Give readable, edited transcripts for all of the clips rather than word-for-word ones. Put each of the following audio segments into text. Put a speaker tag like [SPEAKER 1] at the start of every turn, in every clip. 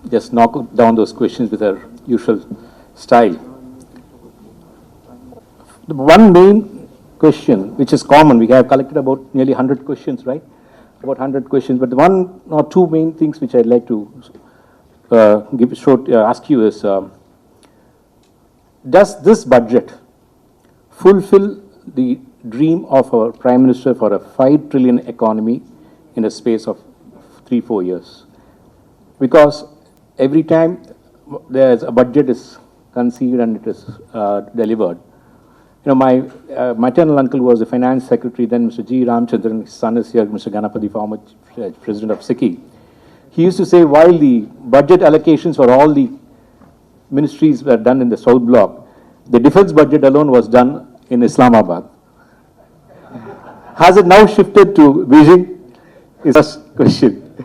[SPEAKER 1] just knock down those questions with her usual style. The one main question, which is common, we have collected about nearly 100 questions, right? About 100 questions, but the one or two main things which I'd like to ask you is, does this budget fulfill the dream of our Prime Minister for a 5 trillion economy in a space of 3-4 years? Because every time there's a budget is conceived and it is delivered. You know, my maternal uncle was the finance secretary, then Mr. G. Ramchandran, his son is here, Mr. Ganapathy, former president of SICI. He used to say, while the budget allocations for all the ministries were done in the South Block, the defense budget alone was done in Islamabad. Has it now shifted to Beijing? Is the question.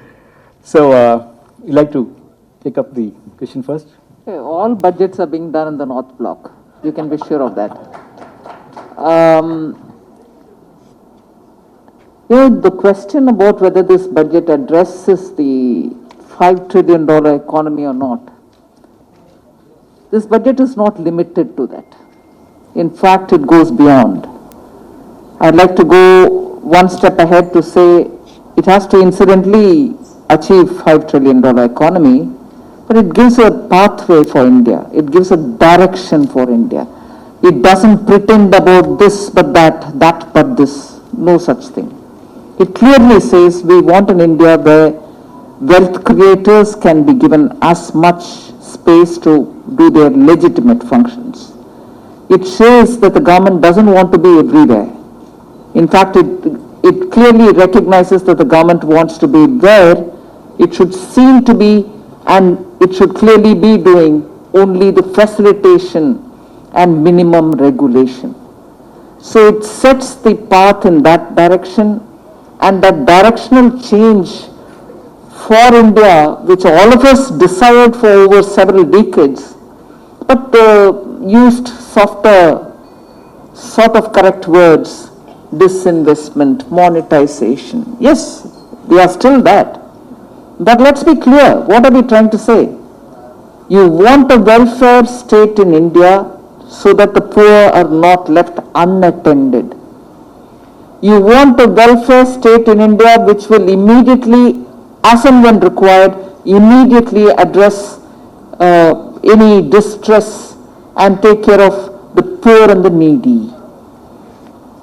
[SPEAKER 1] So, you'd like to take up the question first?
[SPEAKER 2] All budgets are being done in the North Block. You can be sure of that. You know, the question about whether this budget addresses the $5 trillion economy or not, this budget is not limited to that. In fact, it goes beyond. I'd like to go one step ahead to say it has to incidentally achieve $5 trillion economy, but it gives a pathway for India. It gives a direction for India. It doesn't pretend about this but that, that but this. No such thing. It clearly says we want an India where wealth creators can be given as much space to do their legitimate functions. It shows that the government doesn't want to be everywhere. In fact, it clearly recognizes that the government wants to be where it should seem to be, and it should clearly be doing only the facilitation and minimum regulation. So it sets the path in that direction, and that directional change for India, which all of us desired for over several decades, but used softer, sort of correct words, disinvestment, monetization. Yes, we are still that. But let's be clear, what are we trying to say? You want a welfare state in India so that the poor are not left unattended. You want a welfare state in India which will immediately, as and when required, immediately address any distress and take care of the poor and the needy.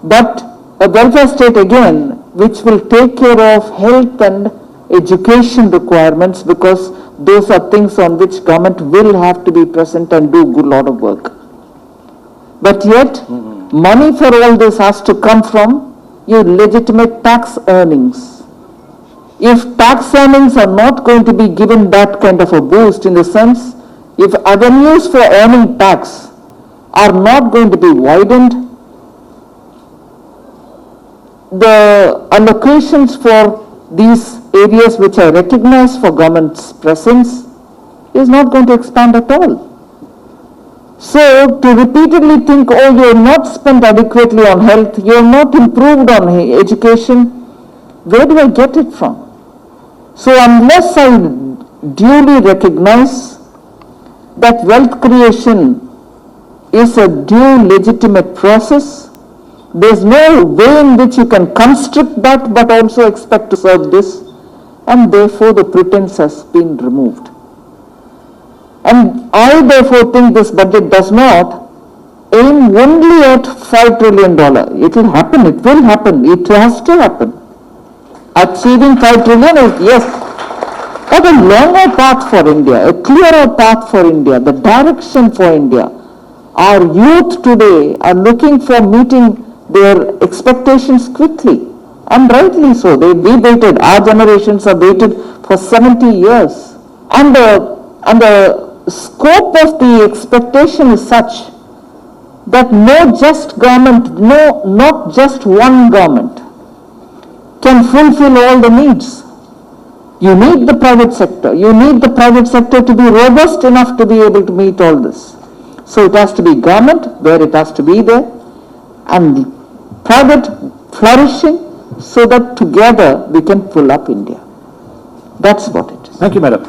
[SPEAKER 2] But a welfare state again which will take care of health and education requirements, because those are things on which government will have to be present and do a good lot of work. But yet, money for all this has to come from your legitimate tax earnings. If tax earnings are not going to be given that kind of a boost, in the sense, if avenues for earning tax are not going to be widened, the allocations for these areas which are recognized for government's presence is not going to expand at all. So, to repeatedly think, oh, you have not spent adequately on health, you have not improved on education, where do I get it from? So, unless I duly recognize that wealth creation is a due legitimate process, there is no way in which you can constrict that but also expect to serve this, and therefore the pretense has been removed. And I therefore think this budget does not aim only at $5 trillion. It will happen, it will happen, it has to happen. Achieving $5 trillion is, yes, but a longer path for India, a clearer path for India, the direction for India. Our youth today are looking for meeting their expectations quickly, and rightly so. We waited, our generations have waited for 70 years. And the scope of the expectation is such that no just government, not just one government can fulfill all the needs. You need the private sector. You need the private sector to be robust enough to be able to meet all this. So it has to be government where it has to be there, and private flourishing, so that together we can pull up India. That's what it is.
[SPEAKER 1] Thank you, Madam.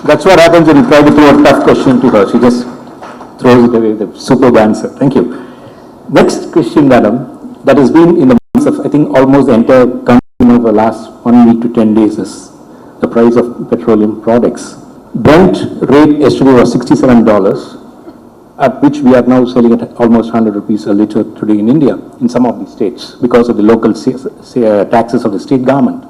[SPEAKER 1] That's what happens when you try to throw a tough question to her. She just throws it away with a superb answer. Thank you. Next question, madam, that has been in the minds of, I think, almost the entire country over the last 1 week to 10 days is the price of petroleum products. Brent rate yesterday was $67, at which we are now selling at almost 100 rupees a litre today in India, in some of the states, because of the local taxes of the state government.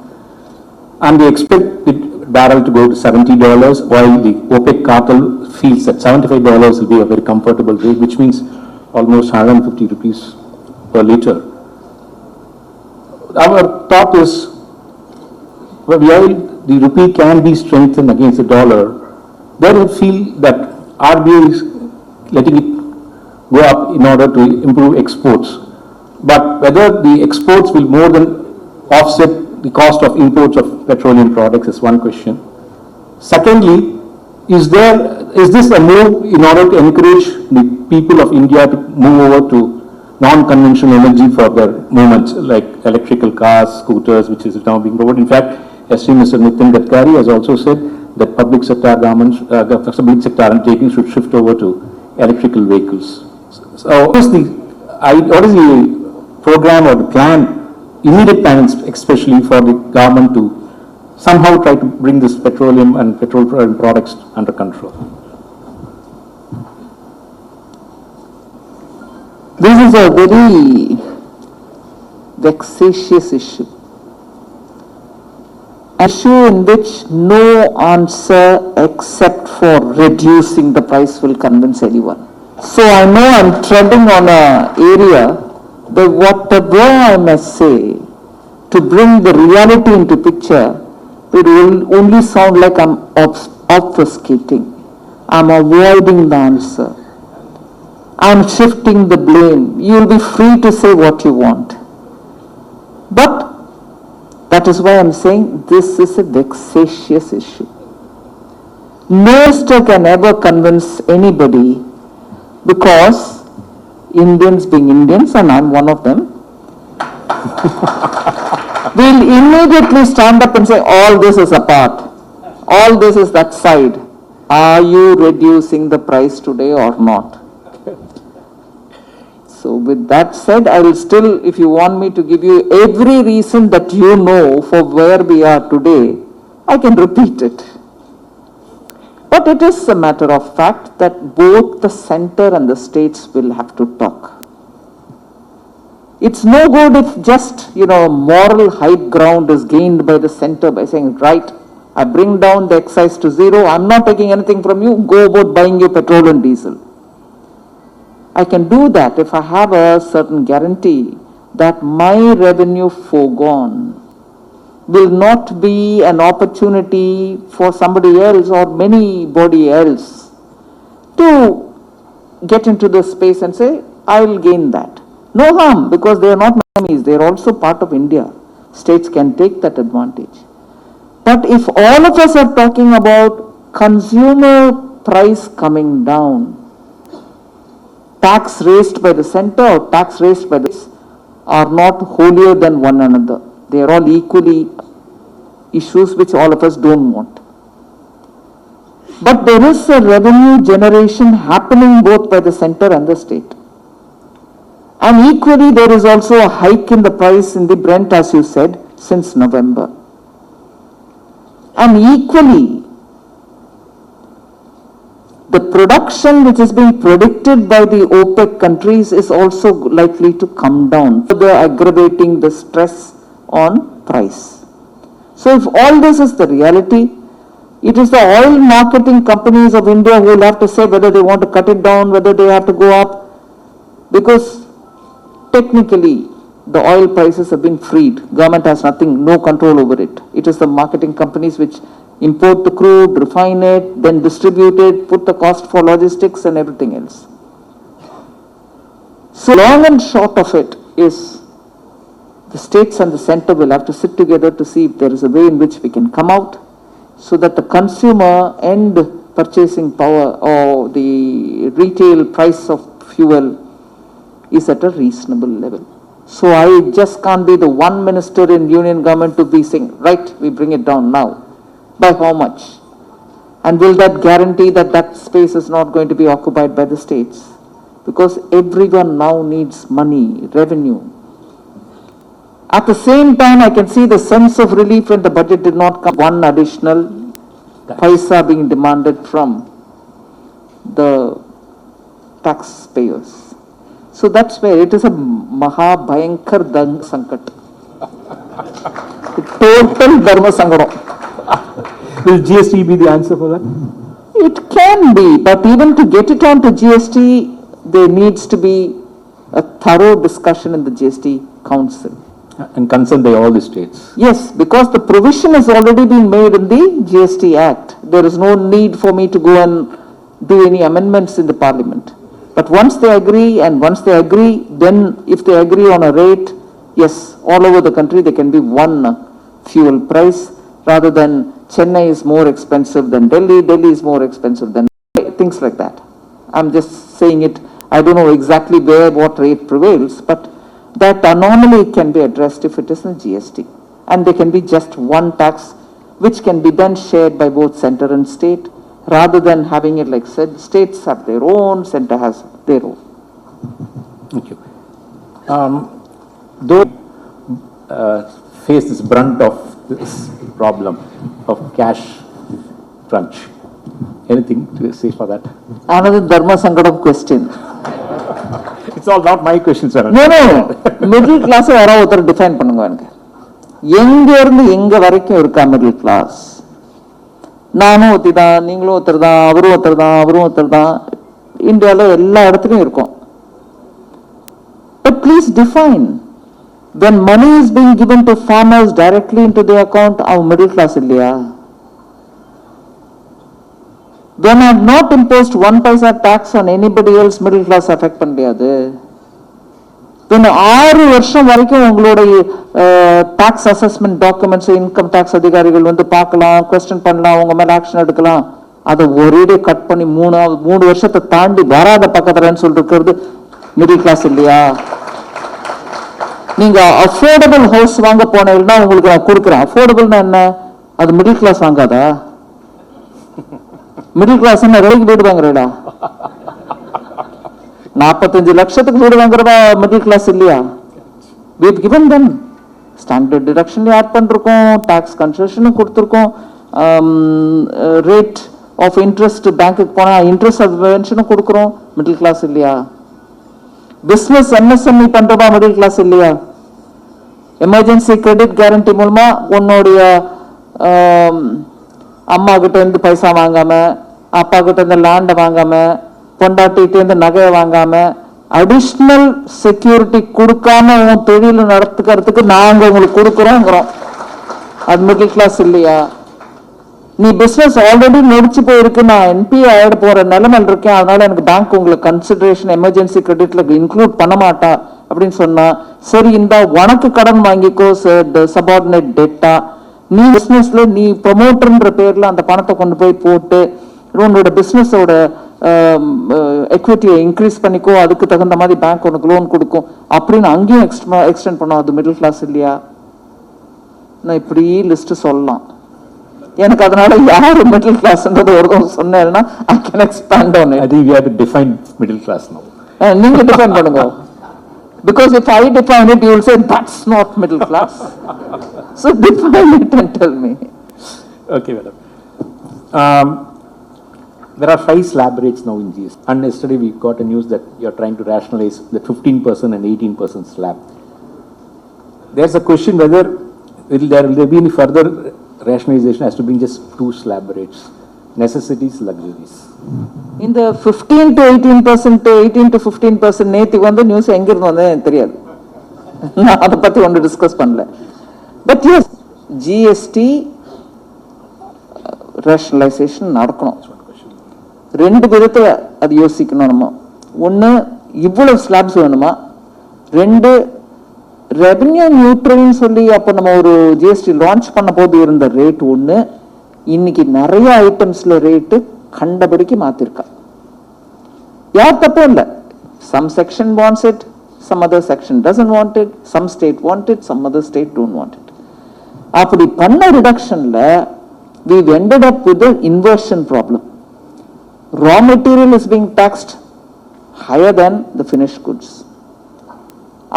[SPEAKER 1] And we expect the barrel to go to $70, while the OPEC cartel feels that $75 will be a very comfortable rate, which means almost 150 rupees per litre. Our thought is, while the rupee can be strengthened against the dollar, they will feel that RBI is letting it go up in order to improve exports. But whether the exports will more than offset the cost of imports of petroleum products is one question. Secondly, is this a move in order to encourage the people of India to move over to non-conventional energy for their movements, like electrical cars, scooters, which is now being promoted? In fact, esteemed Mr. Nitin Gadkari has also said that public sector governments, public sector undertakings should shift over to electrical vehicles. So what is the program or the plan, immediate plans, especially for the government to somehow try to bring this petroleum and petroleum products under control?
[SPEAKER 2] This is a very vexatious issue. An issue in which no answer except for reducing the price will convince anyone. So I know I'm treading on an area that whatever I must say to bring the reality into picture, it will only sound like I'm obfuscating. I'm avoiding the answer. I'm shifting the blame. You'll be free to say what you want. But that is why I'm saying this is a vexatious issue. No minister can ever convince anybody, because Indians being Indians, and I'm one of them, will immediately stand up and say, all this is apart. All this is that side. Are you reducing the price today or not? So with that said, I will still, if you want me to give you every reason that you know for where we are today, I can repeat it. But it is a matter of fact that both the center and the states will have to talk. It's no good if just, moral high ground is gained by the center by saying, right, I bring down the excise to zero, I'm not taking anything from you, go about buying your petrol and diesel. I can do that if I have a certain guarantee that my revenue foregone will not be an opportunity for somebody else or anybody else to get into the space and say, I will gain that. No harm, because they are not my enemies, they are also part of India. States can take that advantage. But if all of us are talking about consumer price coming down, tax raised by the center or tax raised by this are not holier than one another. They are all equally issues which all of us don't want. But there is a revenue generation happening both by the center and the state. And equally there is also a hike in the price in the Brent, as you said, since November. And equally, the production which is being predicted by the OPEC countries is also likely to come down, further aggravating the stress on price. So if all this is the reality, it is the oil marketing companies of India who will have to say whether they want to cut it down, whether they have to go up, because technically the oil prices have been freed. Government has no control over it. It is the marketing companies which import the crude, refine it, then distribute it, put the cost for logistics and everything else. So long and short of it is the states and the center will have to sit together to see if there is a way in which we can come out so that the consumer and purchasing power or the retail price of fuel is at a reasonable level. So I just can't be the one minister in union government to be saying, right, we bring it down now. By how much? And will that guarantee that that space is not going to be occupied by the states? Because everyone now needs money, revenue. At the same time, I can see the sense of relief when the budget did not come. One additional paisa being demanded from the taxpayers. So that's where it is a Maha Bhayankar Dang Sankat. Total Dharma Sangadam.
[SPEAKER 1] Will GST be the answer for that?
[SPEAKER 2] It can be, but even to get it onto GST, there needs to be a thorough discussion in the GST Council.
[SPEAKER 1] And consent by all the states.
[SPEAKER 2] Yes, because the provision has already been made in the GST Act. There is no need for me to go and do any amendments in the Parliament. But once they agree, then if they agree on a rate, yes, all over the country there can be one fuel price rather than Chennai is more expensive than Delhi, Delhi is more expensive than things like that. I'm just saying it, I don't know exactly where what rate prevails, but that anomaly can be addressed if it is in GST. And there can be just one tax which can be then shared by both center and state rather than having it like said, states have their own, center has their own.
[SPEAKER 1] Thank you. Though face this brunt of this problem of cash crunch, anything to say for that?
[SPEAKER 2] Another Dharma Sangadam question.
[SPEAKER 1] It's all not my question, sir.
[SPEAKER 2] No, middle class யாராவது ஒருத்தர் define பண்ணுங்க எனக்கு. எங்க இருந்து எங்க வரைக்கும் இருக்கா middle class? நானும் ஒருத்தி தான், நீங்களும் ஒருத்தர் தான், அவரும் ஒருத்தர் தான், அவரும் ஒருத்தர் தான். இந்தியாவில் எல்லா இடத்துலையும் இருக்கும். But please define. When money is being given to farmers directly into their account, அவன் middle class இல்லையா? When I have not imposed 1 paisa tax on anybody else, middle class affect பண்ணலையாது. When 6 வருஷம் வரைக்கும் உங்களுடைய tax assessment documents, income tax அதிகாரிகள் வந்து பார்க்கலாம், question பண்ணலாம், உங்க மேல ஆக்ஷன் எடுக்கலாம். அதை ஒரேடே கட் பண்ணி 3 வருஷத்தை தாண்டி வராத பக்கத்துலன்னு சொல்லிருக்கிறது மிடில் கிளாஸ் இல்லையா? நீங்க அஃபோர்டபுள் ஹவுஸ் வாங்க போனீங்கன்னா உங்களுக்கு நான் கொடுக்குறேன். அஃபோர்டபுள்னா என்ன? அது மிடில் கிளாஸ் வாங்காதா? மிடில் கிளாஸ் என்ன விலைக்கு வீடு வாங்குறடா? 45 லட்சத்துக்கு வீடு வாங்குறதா மிடில் கிளாஸ் இல்லையா? we have given them standard deduction add பண்ணிருக்கோம், டாக்ஸ் கன்செஷனும் கொடுத்துருக்கோம், ரேட் ஆஃப் இன்ட்ரெஸ்ட் பேங்க்குக்கு போனா இன்ட்ரெஸ்ட் சப்வென்ஷனும் கொடுக்குறோம். மிடில் கிளாஸ் இல்லையா? பிசினஸ் எம்எஸ்எம்இ பண்றதா மிடில் கிளாஸ் இல்லையா? எமர்ஜென்சி கிரெடிட் கேரண்டி மூலமா உன்னுடைய அம்மா கிட்ட இருந்து பைசா வாங்காம, அப்பா கிட்ட இருந்து லேண்டை வாங்காம, பொண்டாட்டிகிட்ட இருந்து நகையை வாங்காம, அடிஷனல் செக்யூரிட்டி கொடுக்காம உன் தொழில் நடத்துக்கிறதுக்கு நாங்க உங்களுக்கு கொடுக்குறோங்கிறோம். அது மிடில் கிளாஸ் இல்லையா? நீ பிசினஸ் ஆல்ரெடி நொடிச்சு போயிருக்கு, நான் என்பி ஆயிட போற நிலைமையில் இருக்கேன், அதனால எனக்கு பேங்க் உங்களுக்கு கன்சிடரேஷன் எமர்ஜென்சி கிரெடிட்ல இன்க்ளூட் பண்ண மாட்டா அப்படின்னு சொன்னா, சரி இந்த உனக்கு கடன் வாங்கிக்கோ சபார்டினேட் டெட்டா, நீ பிசினஸ்ல நீ ப்ரொமோட்டர்ன்ற பேர்ல அந்த பணத்தை கொண்டு போய் போட்டு உன்னோட பிசினஸோட எக்விட்டியை இன்க்ரீஸ் பண்ணிக்கோ, அதுக்கு தகுந்த மாதிரி பேங்க் உனக்கு லோன் கொடுக்கும் அப்படின்னு அங்கேயும் எக்ஸ்டெண்ட் பண்ணோம். அது மிடில் கிளாஸ் இல்லையா? நான் இப்படி லிஸ்ட் சொல்லலாம். எனக்கு அதனால யாரு மிடில் கிளாஸ்ன்றது ஒரு சொன்னேன்னா I can expand on it.
[SPEAKER 1] I think we have to define middle class now.
[SPEAKER 2] நீங்க டிஃபைன் பண்ணுங்க. Because if I define it, you will say that's not middle class. So define it and tell me.
[SPEAKER 1] Okay, madam. There are 5 slab rates now in GST. And yesterday we got a news that you are trying to rationalize the 15% and 18% slab. There's a question whether will there be any further rationalization as to being just 2 slab rates, necessities, luxuries.
[SPEAKER 2] இந்த 15 to 18%, 18 to 15% நேத்தி வந்து news எங்க இருந்து வந்தது எனக்கு தெரியாது. நான் அதை பத்தி ஒன்று டிஸ்கஸ் பண்ணல. பட் எஸ் ஜிஎஸ்டி ரேஷனலைசேஷன் நடக்கணும். 2 விதத்துல அது யோசிக்கணும். நம்ம ஒன்று இவ்வளவு ஸ்லாப்ஸ் வேணுமா, 2 ரெவென்யூ நியூட்ரல்னு சொல்லி அப்போ நம்ம ஒரு ஜிஎஸ்டி லான்ச் பண்ண போது இருந்த ரேட் ஒன்று, இன்னைக்கு நிறைய ஐட்டம்ஸ்ல ரேட்டு கண்டபடிக்கு மாத்திருக்கா. யார் தப்பும் இல்லை. Some section wants it, some other section doesn't want it, some state want it, some other state don't want it. அப்படி பண்ண ரிடக்ஷன்ல we've ended up with an inversion problem. Raw material is being taxed higher than the finished goods.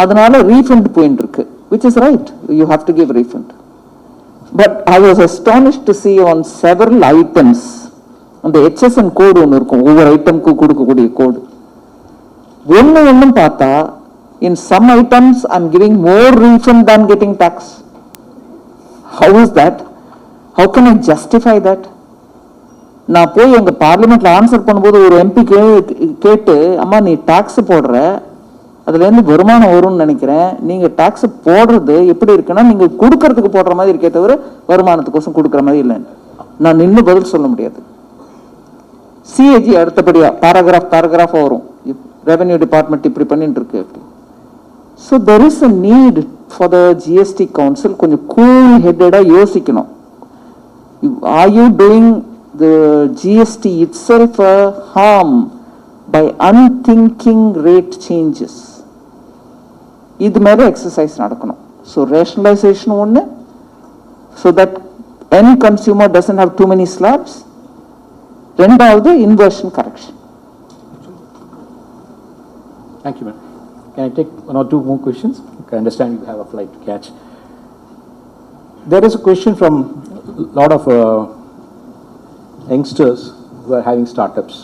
[SPEAKER 2] அதனால refund போயிட்டு இருக்கு, which is right, you have to give refund. But I was astonished to see on several items, அந்த HSN code ஒன்று இருக்கும், ஒவ்வொரு ஐட்டம்க்கு கொடுக்கக்கூடிய கோடு. ஒன்றும் பார்த்தா, in some items I'm giving more refund than getting tax. How is that? How can I justify that? நான் போய் எங்க பார்லிமெண்ட்ல ஆன்சர் பண்ணும்போது ஒரு எம்பி கேட்டு, அம்மா நீ டாக்ஸ் போடுற, அதுல இருந்து வருமானம் வரும்னு நினைக்கிறேன், நீங்க டாக்ஸ் போடுறது எப்படி இருக்குன்னா நீங்க கொடுக்கறதுக்கு போடுற மாதிரி இருக்கே தவிர வருமானத்துக்கோசம் கொடுக்குற மாதிரி இல்லைன்னு நான் நின்று பதில் சொல்ல முடியாது. சிஏஜி அடுத்தபடியா பேராகிராஃப் வரும், ரெவென்யூ டிபார்ட்மெண்ட் இப்படி பண்ணிட்டு இருக்கு. So there is a need for the GST council கொஞ்சம் கூல் ஹெட்டடா யோசிக்கணும். Are you doing the GST itself harm by unthinking rate changes? இது மேல exercise நடக்கணும். So rationalization ஒண்ணு, so that end consumer doesn't have too many slabs. ரெண்டாவது inversion correction.
[SPEAKER 1] Thank you, ma'am. Can I take one or two more questions? Okay, I understand you have a flight to catch. There is a question from a lot of youngsters who are having startups.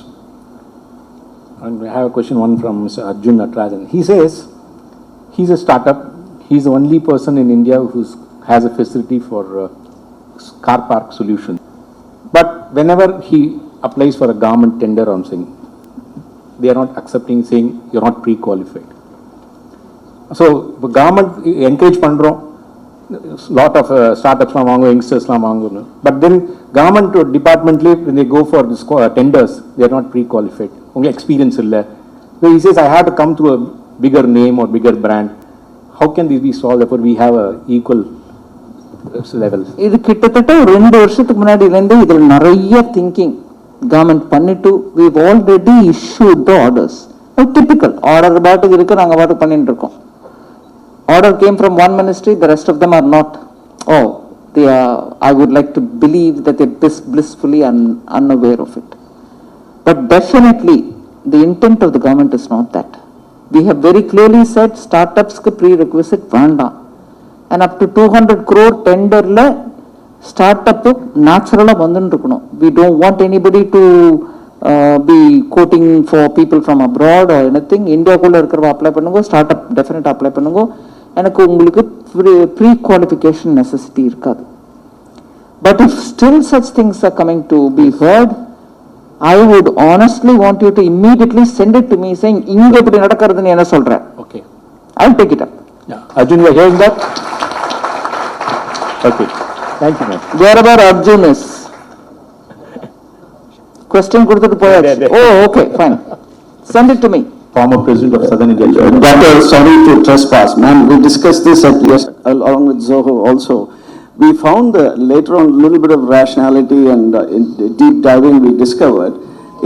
[SPEAKER 1] And I have a question, one from Mr. Arjun Natarajan. He says he's a startup. He's the only person in India who has a facility for car park solution. But whenever he applies for a government tender or something, they are not accepting, saying you're not pre-qualified. So the government encourage pandrom, lot of startups youngsters but then government departmentally when they go for this tenders, they are not pre-qualified, only experience illa. So he says I have to come to a bigger name or bigger brand. How can this be solved? Therefore we have a equal level.
[SPEAKER 2] இது கிட்டத்தட்ட 2 வருஷத்துக்கு முன்னாடில இருந்து இதுல நிறைய thinking government பண்ணிட்டு we've already issued the orders. Typical order பாட்டுக்கு இருக்கு, நாங்க பாட்டு பண்ணிட்டு இருக்கோம். Order came from one ministry, the rest of them are not. Oh, they are, I would like to believe that they're blissfully unaware of it. But definitely, the intent of the government is not that. We have very clearly said startups ku prerequisite vanda. And up to 200 crore tender la startup natural vandundukuno. We don't want anybody to be quoting for people from abroad or anything. India kulla irukra apply pannungo, startup definite apply pannungo. எனக்கு உங்களுக்கு pre qualification necessity இருக்காது. But if still such things are coming to be hurt, I would honestly want you to immediately send it to me saying இங்க இப்படி நடக்கிறதுன்னு என்ன சொல்றேன்.
[SPEAKER 1] Okay,
[SPEAKER 2] I will take it up.
[SPEAKER 1] Arjun, you are hearing that? Okay, thank you, ma'am.
[SPEAKER 2] Wherever Arjun is. Question கொடுத்துட்டு போயாச்சு. Oh, okay, fine. Send it to me.
[SPEAKER 1] Former President of Southern India.
[SPEAKER 3] Doctor, sorry to trespass, ma'am. We discussed this at along with Zoho also. We found later on a little bit of rationality and in deep diving we discovered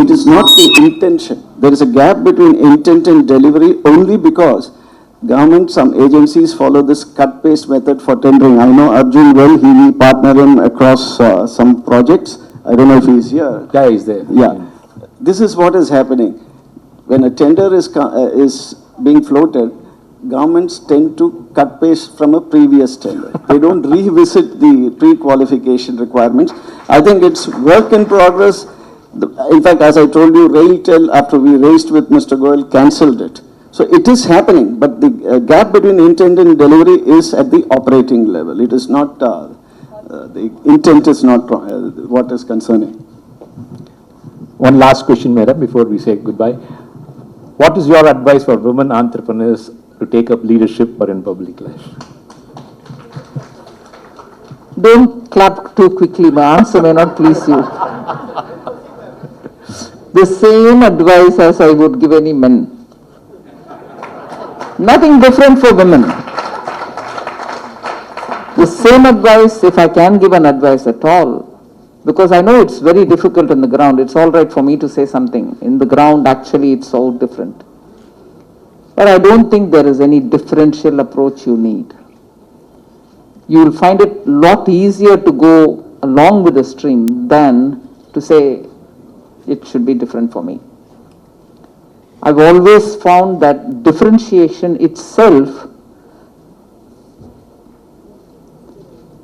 [SPEAKER 3] it is not the intention. There is a gap between intent and delivery only because government, some agencies follow this cut-paste method for tendering. I know Arjun well, we partner him across some projects. I don't know if he's here.
[SPEAKER 1] Yeah, he's there.
[SPEAKER 3] Yeah, this is what is happening. When a tender is being floated, governments tend to cut paste from a previous tender. They don't revisit the pre-qualification requirements. I think it's work in progress. In fact, as I told you, RailTel, after we raised with Mr. Goyal, cancelled it. So it is happening, but the gap between intent and delivery is at the operating level. It is not, the intent is not what is concerning.
[SPEAKER 1] One last question, Madam, before we say goodbye. What is your advice for women entrepreneurs to take up leadership or in public life?
[SPEAKER 2] Don't clap too quickly, my answer may not please you. The same advice as I would give any men. Nothing different for women. The same advice, if I can give an advice at all, because I know it's very difficult on the ground. It's all right for me to say something. In the ground, actually, it's so different. But I don't think there is any differential approach you need. You will find it a lot easier to go along with the stream than to say it should be different for me. I've always found that differentiation itself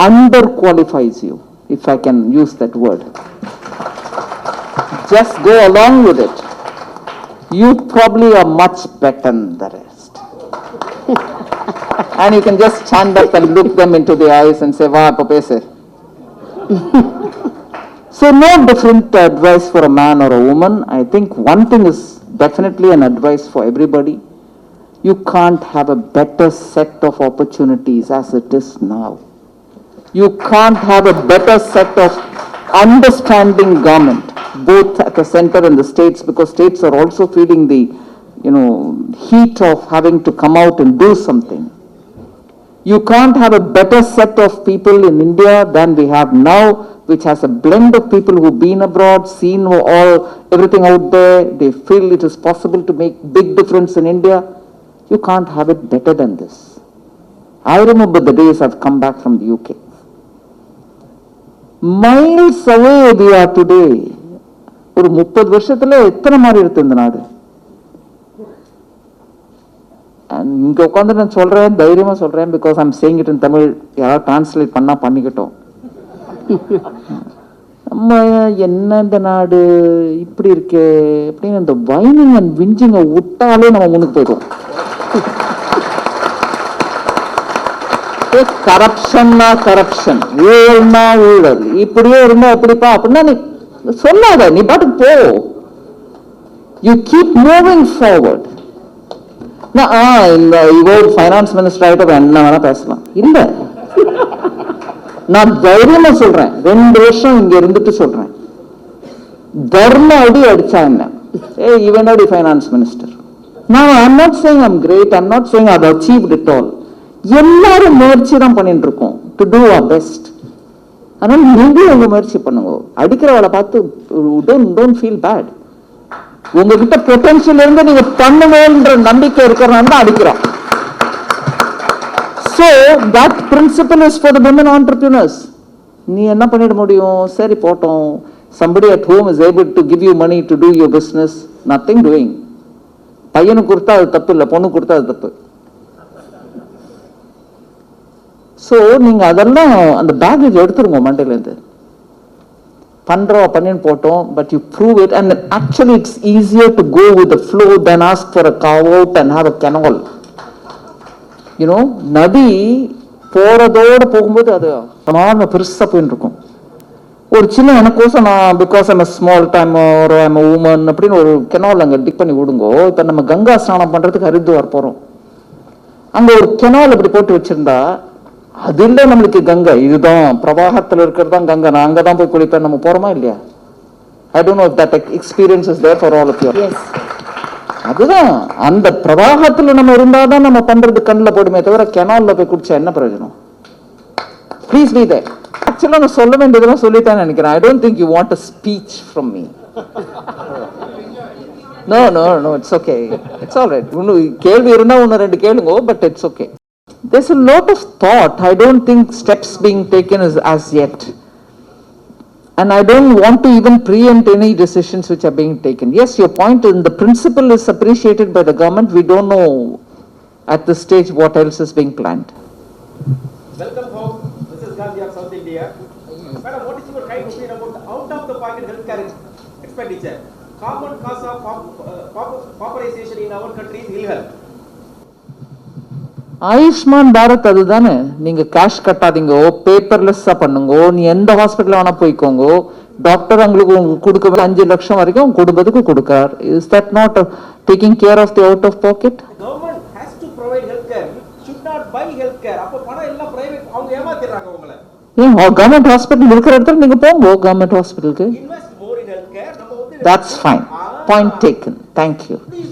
[SPEAKER 2] underqualifies you, if I can use that word. Just go along with it. You probably are much better than the rest. And you can just stand up and look them into the eyes and say, "Wah, papese." So no different advice for a man or a woman. I think one thing is definitely an advice for everybody. You can't have a better set of opportunities as it is now. You can't have a better set of understanding government, both at the center and the states, because states are also feeling the, heat of having to come out and do something. You can't have a better set of people in India than we have now, which has a blend of people who've been abroad, seen everything out there. They feel it is possible to make big difference in India. You can't have it better than this. I remember the days I've come back from the UK. Miles away we are today. ஒரு 30 வருஷத்துல எத்தனை மாறி இருக்கு இந்த நாடு. இங்க உட்காந்து நான் சொல்றேன், தைரியமா சொல்றேன், because I'm saying it in Tamil. யாராவது டிரான்ஸ்லேட் பண்ணா பண்ணிக்கிட்டோம். நம்ம என்ன இந்த நாடு இப்படி இருக்கே அப்படின்னு இந்த வைனிங் அண்ட் விஞ்சிங்க விட்டாலே நம்ம முன்னுக்கு போயிடுவோம். கரப்ஷன்னா கரப்ஷன், ஊழல்னா ஊழல், இப்படியே இருந்தா அப்படிப்பா அப்படின்னா நீ சொல்லாத, நீ பாட்டுக்கு போ. You keep moving forward. இந்த இவர் ஃபைனான்ஸ் மினிஸ்டர் ஆகிட்ட என்ன வேணா பேசலாம். இல்ல, நான் தைரியமா சொல்றேன், 2 வருஷம் இங்க இருந்துட்டு சொல்றேன், தர்ம அடி அடிச்சா என்ன, இவனோட ஃபைனான்ஸ் மினிஸ்டர். நான் I'm not saying I'm great, I'm not saying I have achieved it all. எல்லாரும் முயற்சி தான் பண்ணிட்டு இருக்கோம் டு டூ அவர் பெஸ்ட். ஆனால் நீங்களும் உங்க முயற்சி பண்ணுங்க. அடிக்கிறவளை பார்த்து டோன்ட் ஃபீல் பேட். உங்ககிட்ட பொட்டன்ஷியல் இருந்து நீங்க பண்ணுவேன்ற நம்பிக்கை இருக்கிறனால தான் அடிக்கிறோம். So that principle is for the women entrepreneurs. நீ என்ன பண்ணிட முடியும்? சரி போட்டோம். Somebody at home is able to give you money to do your business. Nothing doing. பையனுக்கு கொடுத்தா அது தப்பு இல்லை, பொண்ணு கொடுத்தா அது தப்பு. ஸோ நீங்க அதெல்லாம் அந்த பேக்கேஜ் எடுத்துருங்க மண்டையிலேருந்து. பண்ணின்னு போட்டோம், but you prove it. And actually it's easier to go with the flow than ask for a carve out and have a canal. நதி போறதோட போகும்போது அது சமாதான பெருசா போயின்னு இருக்கும். ஒரு சின்ன எனக்கோசம் நான் பிகாஸ் ஐம் ஸ்மால் டைம் ஒரு ஐம் உமன் அப்படின்னு ஒரு கெனால் அங்கே டிக் பண்ணி விடுங்கோ. இப்போ நம்ம கங்கா ஸ்நானம் பண்றதுக்கு ஹரித்வார் போறோம், அங்க ஒரு கெனால் அப்படி போட்டு வச்சிருந்தா அது இல்லை நம்மளுக்கு கங்கை, இதுதான் பிரவாகத்தில் இருக்கிறது தான் கங்கை, நான் அங்கதான் போய் குளிப்பேன். நம்ம போறோமா இல்லையா? I don't know if that experience is there for all of you. அதுதான் அந்த பிரவாகத்துல நம்ம இருந்தாதான் நம்ம பண்றது கண்ணில் போடுமே தவிர கெனால்ல போய் குடிச்சா என்ன பிரயோஜனம்? Please be there. ஆக்சுவலா நான் சொல்ல வேண்டியதெல்லாம் சொல்லிட்டேன் நினைக்கிறேன். I don't think you want a speech from me. No, it's okay. It's all right. கேள்வி இருந்தா 1-2 கேளுங்க, but it's okay. There's a lot of thought. I don't think steps being taken as yet. And I don't want to even preempt any decisions which are being taken. Yes, your point in the principle is appreciated by the government. We don't know at this stage what else is being planned.
[SPEAKER 4] Welcome home, Mrs. Gandhi of South India. Madam, what is your kind opinion about the out-of-the-pocket healthcare expenditure? Common cause of pauperization in our country is ill health.
[SPEAKER 2] Ayushman Bharat அதுதானே. நீங்க cash கட்டாதீங்கோ, பேப்பர்லெஸ்ஸா பண்ணுங்கோ, நீ எந்த hospital வேணா போய்க்கோங்கோ, doctor உங்களுக்கு கொடுக்க 5 லட்சம் வரைக்கும் குடும்பத்துக்கு கொடுக்கார். Is that not taking care of the out of pocket?
[SPEAKER 4] Government has to provide healthcare. It should not buy healthcare. அப்ப பணம் எல்லாம் பிரைவேட், அவங்க ஏமாத்திடுறாங்க உங்களை.
[SPEAKER 2] கவர்மெண்ட் ஹாஸ்பிட்டல் இருக்கிற இடத்துல நீங்க போங்க கவர்மெண்ட் ஹாஸ்பிட்டலுக்கு.
[SPEAKER 4] Invest more in healthcare.
[SPEAKER 2] That's fine. Point taken. Thank you.